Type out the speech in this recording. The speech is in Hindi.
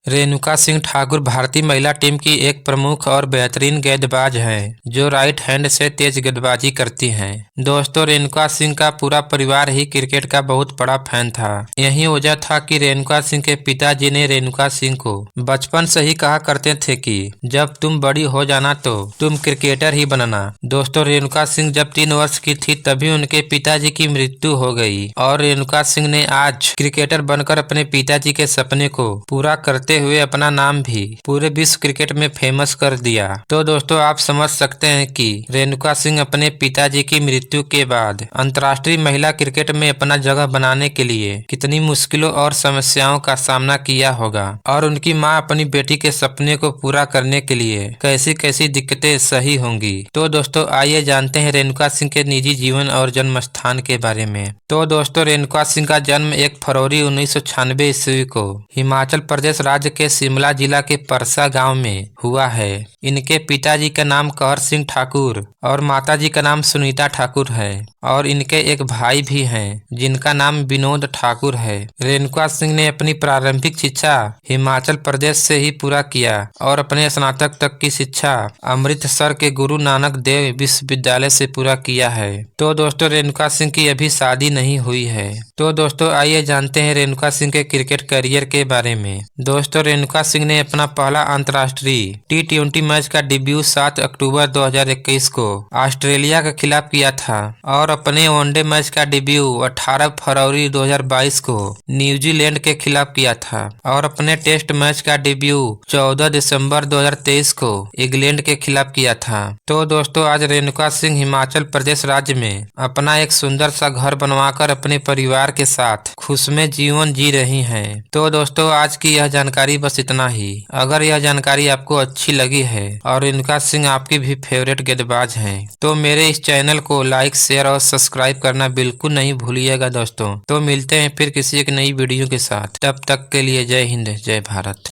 रेणुका सिंह ठाकुर भारतीय महिला टीम की एक प्रमुख और बेहतरीन गेंदबाज हैं, जो राइट हैंड से तेज गेंदबाजी करती हैं। दोस्तों, रेणुका सिंह का पूरा परिवार ही क्रिकेट का बहुत बड़ा फैन था। यही वजह था कि रेणुका सिंह के पिताजी ने रेणुका सिंह को बचपन से ही कहा करते थे कि जब तुम बड़ी हो जाना तो तुम क्रिकेटर ही बनना। दोस्तों, रेणुका सिंह जब 3 वर्ष की थी तभी उनके पिताजी की मृत्यु हो गई और रेणुका सिंह ने आज क्रिकेटर बनकर अपने पिताजी के सपने को पूरा करते हुए अपना नाम भी पूरे विश्व क्रिकेट में फेमस कर दिया। तो दोस्तों, आप समझ सकते हैं कि रेणुका सिंह अपने पिताजी की मृत्यु के बाद अंतर्राष्ट्रीय महिला क्रिकेट में अपना जगह बनाने के लिए कितनी मुश्किलों और समस्याओं का सामना किया होगा और उनकी मां अपनी बेटी के सपने को पूरा करने के लिए कैसी कैसी दिक्कतें सही होंगी। तो दोस्तों, आइए जानते हैं रेणुका सिंह के निजी जीवन और जन्म स्थान के बारे में। तो दोस्तों, रेणुका सिंह का जन्म 1 फरवरी 1996 ईस्वी को हिमाचल प्रदेश राज्य के शिमला जिला के परसा गांव में हुआ है। इनके पिताजी का नाम कहर सिंह ठाकुर और माताजी का नाम सुनीता ठाकुर है और इनके एक भाई भी हैं जिनका नाम विनोद ठाकुर है। रेणुका सिंह ने अपनी प्रारंभिक शिक्षा हिमाचल प्रदेश से ही पूरा किया और अपने स्नातक तक की शिक्षा अमृतसर के गुरु नानक देव विश्वविद्यालय से पूरा किया है। तो दोस्तों, रेणुका सिंह की अभी शादी नहीं हुई है। तो दोस्तों, आइए जानते हैं रेणुका सिंह के क्रिकेट करियर के बारे में। दोस्तों, रेणुका सिंह ने अपना पहला अंतर्राष्ट्रीय T20 मैच का डेब्यू 7 अक्टूबर 2021 को ऑस्ट्रेलिया के खिलाफ किया था और अपने वनडे मैच का डेब्यू 18 फरवरी 2022 को न्यूजीलैंड के खिलाफ किया था और अपने टेस्ट मैच का डेब्यू 14 दिसंबर 2023 को इंग्लैंड के खिलाफ किया था। तो दोस्तों, आज रेणुका सिंह हिमाचल प्रदेश राज्य में अपना एक सुंदर सा घर बनवाकर अपने परिवार के साथ खुशमय जीवन जी रही हैं। तो दोस्तों, आज की यह जानकारी बस इतना ही। अगर यह जानकारी आपको अच्छी लगी है और रेणुका सिंह आपकी भी फेवरेट गेंदबाज हैं, तो मेरे इस चैनल को लाइक, शेयर और सब्सक्राइब करना बिल्कुल नहीं भूलिएगा दोस्तों। तो मिलते हैं फिर किसी एक नई वीडियो के साथ। तब तक के लिए जय हिंद, जय भारत।